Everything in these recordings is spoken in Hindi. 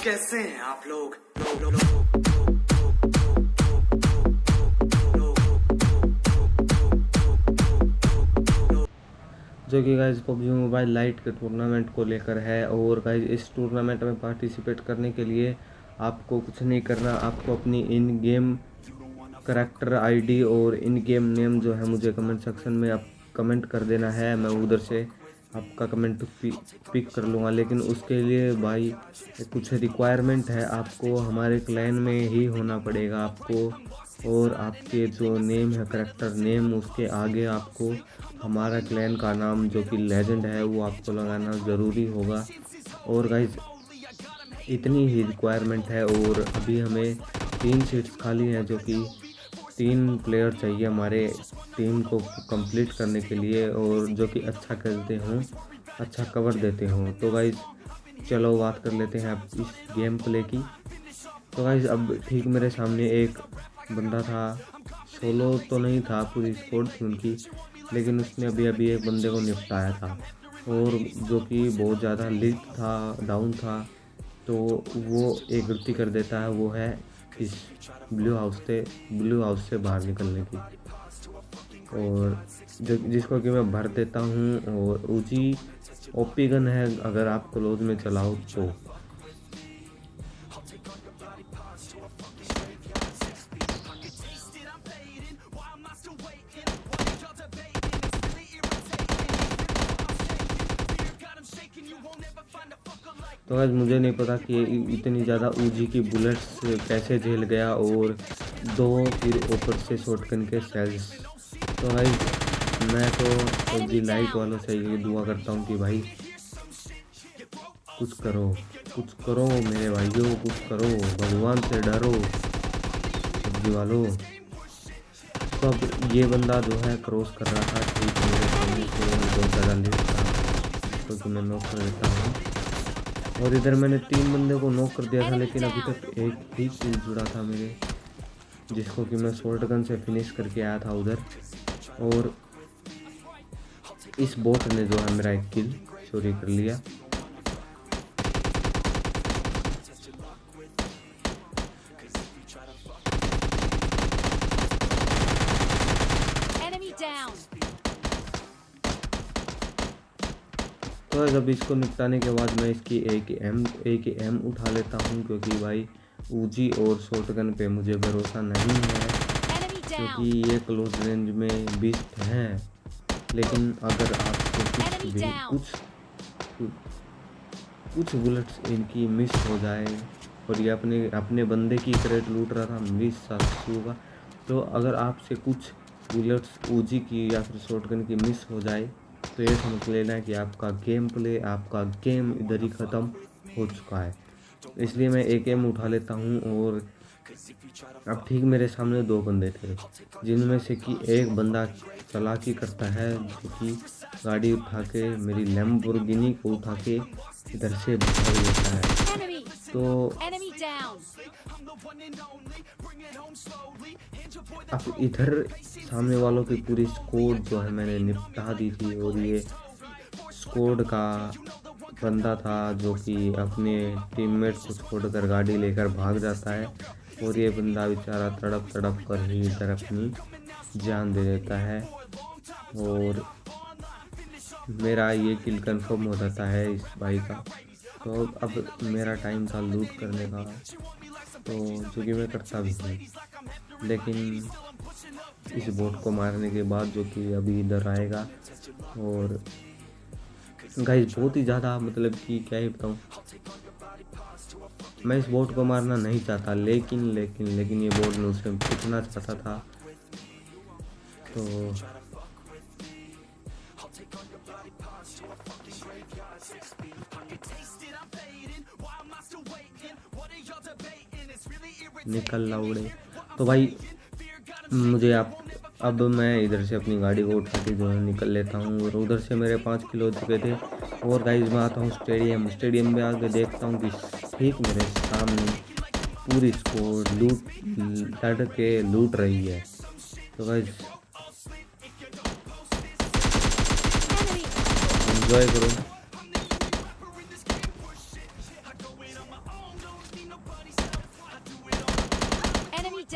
कैसे हैं आप लोग? जो कि गाइज पबजी मोबाइल लाइट के टूर्नामेंट को लेकर है। और गाइज इस टूर्नामेंट में पार्टिसिपेट करने के लिए आपको कुछ नहीं करना, आपको अपनी इन गेम करैक्टर आईडी और इन गेम नेम जो है मुझे कमेंट सेक्शन में आप कमेंट कर देना है। मैं उधर से आपका कमेंट पिक कर लूँगा। लेकिन उसके लिए भाई कुछ रिक्वायरमेंट है, आपको हमारे क्लैन में ही होना पड़ेगा आपको। और आपके जो नेम है करैक्टर नेम, उसके आगे आपको हमारा क्लैन का नाम जो कि लेजेंड है वो आपको लगाना ज़रूरी होगा। और गाइज इतनी ही रिक्वायरमेंट है। और अभी हमें 3 सीट्स खाली हैं, जो कि 3 प्लेयर चाहिए हमारे टीम को कंप्लीट करने के लिए, और जो कि अच्छा खेलते हों, अच्छा कवर देते हों। तो गाइज चलो बात कर लेते हैं अब इस गेम प्ले की। तो गाइज अब ठीक मेरे सामने एक बंदा था, सोलो तो नहीं था, पूरी स्क्वाड थी उनकी, लेकिन उसने अभी एक बंदे को निपटाया था, और जो कि बहुत ज़्यादा लीक था, डाउन था। तो वो एक गलती कर देता है, वो है इस ब्लू हाउस से बाहर निकलने की, और जिसको कि मैं भर देता हूँ। और ऊजी ओपी गन है अगर आप क्लोज में चलाओ तो। तो आज मुझे नहीं पता कि इतनी ज़्यादा ऊजी की बुलेट्स कैसे झेल गया, और 2 फिर ऊपर से शॉटगन के सेल्स। तो भाई मैं तो पबजी लाइट वालों से ये दुआ करता हूँ कि भाई कुछ करो मेरे भाइयों, कुछ करो, भगवान से डरो पबजी वालों। तो अब ये बंदा जो है क्रॉस कर रहा था ठीक मेरे सामने से, बहुत ज़्यादा लेट था, तो मैं नॉक कर देता हूँ। और इधर मैंने 3 बंदे को नॉक कर दिया था, लेकिन अभी तक एक ही किल जुड़ा था मेरे, जिसको कि मैं शॉर्ट गन से फिनिश करके आया था उधर। और इस बोट ने जो है मेरा एक किल चोरी कर लिया। तो जब इसको निपटाने के बाद मैं इसकी एक एम उठा लेता हूँ, क्योंकि भाई ऊजी और शॉटगन पे मुझे भरोसा नहीं है, क्योंकि ये क्लोज रेंज में बीस्ट हैं। लेकिन अगर आपको कुछ बुलेट्स इनकी मिस हो जाए, और ये अपने बंदे की क्रेट लूट रहा था, मिस होगा, तो अगर आपसे कुछ बुलेट्स ऊजी की या फिर शॉटगन की मिस हो जाए, तो ये समझ लेना कि आपका गेम प्ले, आपका गेम इधर ही ख़त्म हो चुका है। इसलिए मैं एक एम उठा लेता हूँ। और अब ठीक मेरे सामने 2 बंदे थे, जिनमें से कि एक बंदा चालाकी करता है, जो कि गाड़ी उठा के मेरी लैम्बोर्गिनी को उठा के इधर से भाग लेता है। तो अब इधर सामने वालों की पूरी स्क्वाड जो है मैंने निपटा दी थी, और ये स्क्वाड का बंदा था जो कि अपने टीममेट को छोड़कर गाड़ी लेकर भाग जाता है, और ये बंदा बेचारा तड़प कर ही इधर अपनी जान दे देता है। और मेरा ये किल कंफर्म हो जाता है इस भाई का। तो अब मेरा टाइम था लूट करने का, तो जो कि मैं करता भी हूँ। लेकिन इस बोट को मारने के बाद जो कि अभी इधर आएगा, और गाइस बहुत ही ज़्यादा मतलब कि क्या ही बताऊँ, मैं इस बोट को मारना नहीं चाहता, लेकिन ये बोट ने उसे पिटना चाहता था। तो निकल लाउड़े। तो भाई मुझे अब मैं इधर से अपनी गाड़ी को उठा के जो है निकल लेता हूँ, और उधर से मेरे 5 किलो हो चुके थे। और गाइस मैं आता हूँ स्टेडियम में आके देखता हूँ कि ठीक मेरे सामने पूरी स्क्वाड लूट रही है। तो गाइस एंजॉय करो।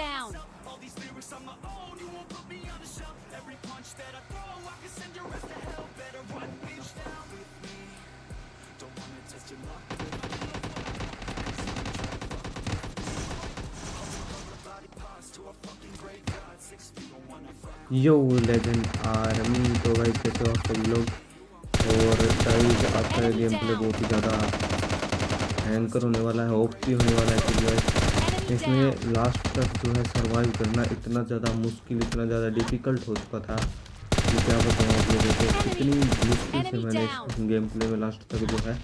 down. यो लेजेंड आर्मी। तो भाई कैसे हो आप सभी लोग। और गाइस आज का गेम प्ले बहुत ही ज़्यादा भयंकर होने वाला है, ओपी होने वाला है। कि गाइस इसमें लास्ट तक जो है सर्वाइव करना इतना ज़्यादा मुश्किल, इतना ज़्यादा डिफ़िकल्ट हो चुका था कि क्या बताऊँ आप लोगों को। कितनी मुश्किल से मैंने इस गेम प्ले में लास्ट तक जो है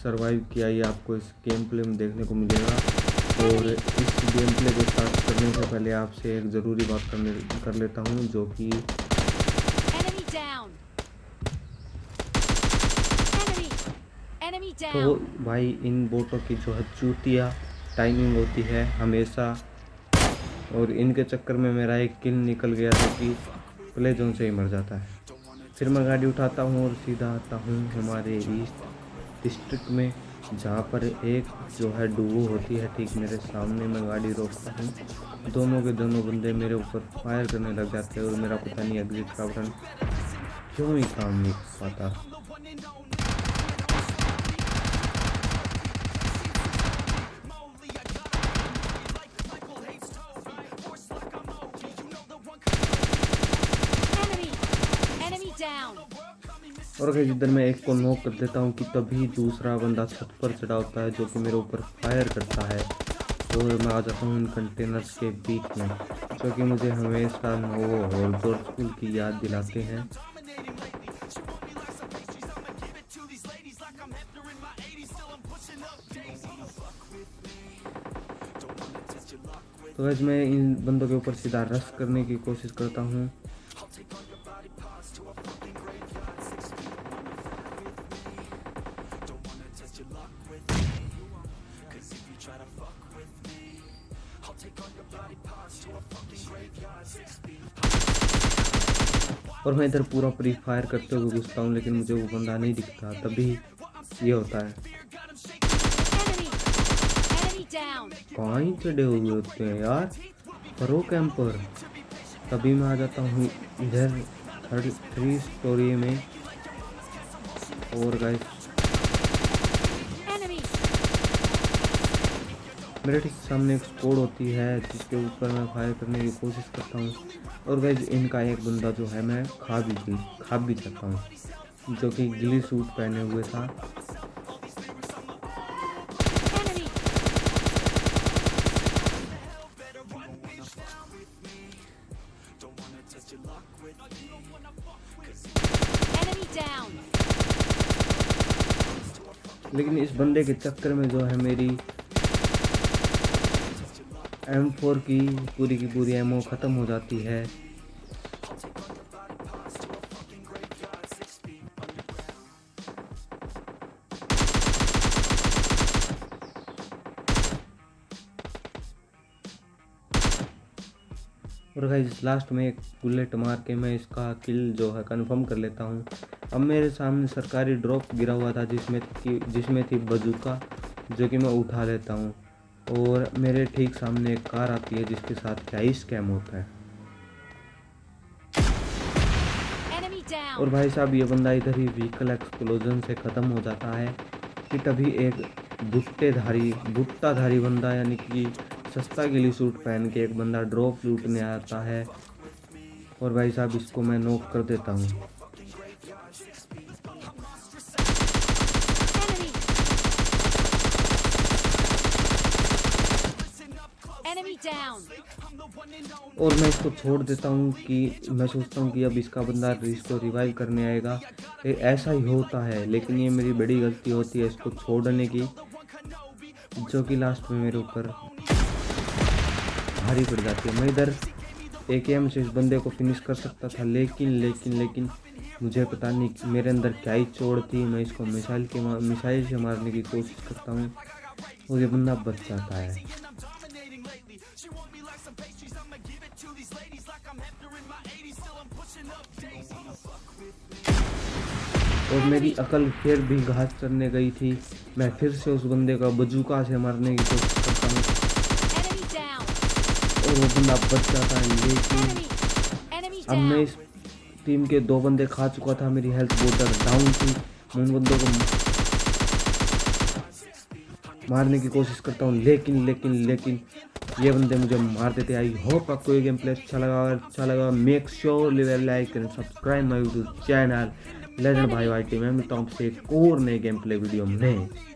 सर्वाइव किया, ये आपको इस गेम प्ले में देखने को मिलेगा। और इस गेम प्ले को स्टार्ट करने से पहले आपसे एक ज़रूरी बात कर लेता हूँ, जो कि तो भाई इन बोटों की जो है चूतिया टाइमिंग होती है हमेशा, और इनके चक्कर में मेरा एक किल निकल गया था कि प्ले जोन से ही मर जाता है। फिर मैं गाड़ी उठाता हूँ और सीधा आता हूँ हमारे ईस्ट डिस्ट्रिक्ट में, जहाँ पर एक जो है डुओ होती है ठीक मेरे सामने। मैं गाड़ी रोकता हूँ, दोनों के दोनों बंदे मेरे ऊपर फायर करने लग जाते हैं और मेरा पता नहीं एग्जिट का बटन क्यों ही काम नहीं कर पाता। और अगर जिधर मैं एक को नॉक कर देता हूँ कि तभी दूसरा बंदा छत पर चढ़ा होता है जो कि मेरे ऊपर फायर करता है, और मैं आ जाता हूँ इन कंटेनर्स के बीच में, जो कि मुझे हमेशा नोवो हॉलजोर स्कूल की याद दिलाते हैं। तो आज मैं इन बंदों के ऊपर सीधा रश करने की कोशिश करता हूँ। और मैं इधर पूरा प्री फायर करते हुए घुसता हूँ, लेकिन मुझे वो बंदा नहीं दिखता। तभी ये होता है, कहाँ ही चढ़े हुए होते हैं यार प्रो कैंपर। तभी मैं आ जाता हूँ इधर 3 स्टोरी में। और गाइस मेरे ठीक सामने एक स्क्वाड होती है जिसके ऊपर मैं फायर करने की कोशिश करता हूँ। और गाइस इनका एक बंदा जो है मैं खा भी सकता हूँ, जो कि गिली सूट पहने हुए था। लेकिन इस बंदे के चक्कर में जो है मेरी M4 की पूरी एमो ख़त्म हो जाती है। और गाइस लास्ट में एक बुलेट मार के मैं इसका किल जो है कंफर्म कर लेता हूँ। अब मेरे सामने सरकारी ड्रॉप गिरा हुआ था जिसमें थी बजूका, जो कि मैं उठा लेता हूँ। और मेरे ठीक सामने एक कार आती है जिसके साथ क्या ही स्कैम होता है। और भाई साहब ये बंदा इधर ही व्हीकल एक्सप्लोजन से ख़त्म हो जाता है कि तभी एक बुट्टाधारी बंदा यानी कि सस्ता गिली सूट पहन के एक बंदा ड्रॉप लूटने आता है। और भाई साहब इसको मैं नॉक कर देता हूँ। और मैं इसको छोड़ देता हूँ कि मैं सोचता हूँ कि अब इसका बंदा इसको रिवाइव करने आएगा। ऐसा ही होता है, लेकिन ये मेरी बड़ी गलती होती है इसको छोड़ने की, जो कि लास्ट में मेरे ऊपर भारी पड़ जाती है। मैं इधर AKM से इस बंदे को फिनिश कर सकता था, लेकिन मुझे पता नहीं मेरे अंदर क्या ही चोट थी। मैं इसको मिसाइल से मारने की कोशिश करता हूँ और ये बंदा बच जाता है। और मेरी अकल फिर भी घास चढ़ने गई थी। मैं फिर से उस बंदे का बजूका से मारने की कोशिश करता हूँ और वो बंदा बच जाता है, लेकिन अब मैं इस टीम के 2 बंदे खा चुका था, मेरी हेल्थ बहुत ज़्यादा डाउन थी। मैं उन बंदों को मारने की कोशिश करता हूँ, लेकिन ये बंदे मुझे मार देते। आई होप आपको ये गेम प्ले अच्छा लगा make sure like and subscribe my YouTube channel legend भाई टी। मैं मिलता हूँ आपसे एक और नए गेम प्ले वीडियो में।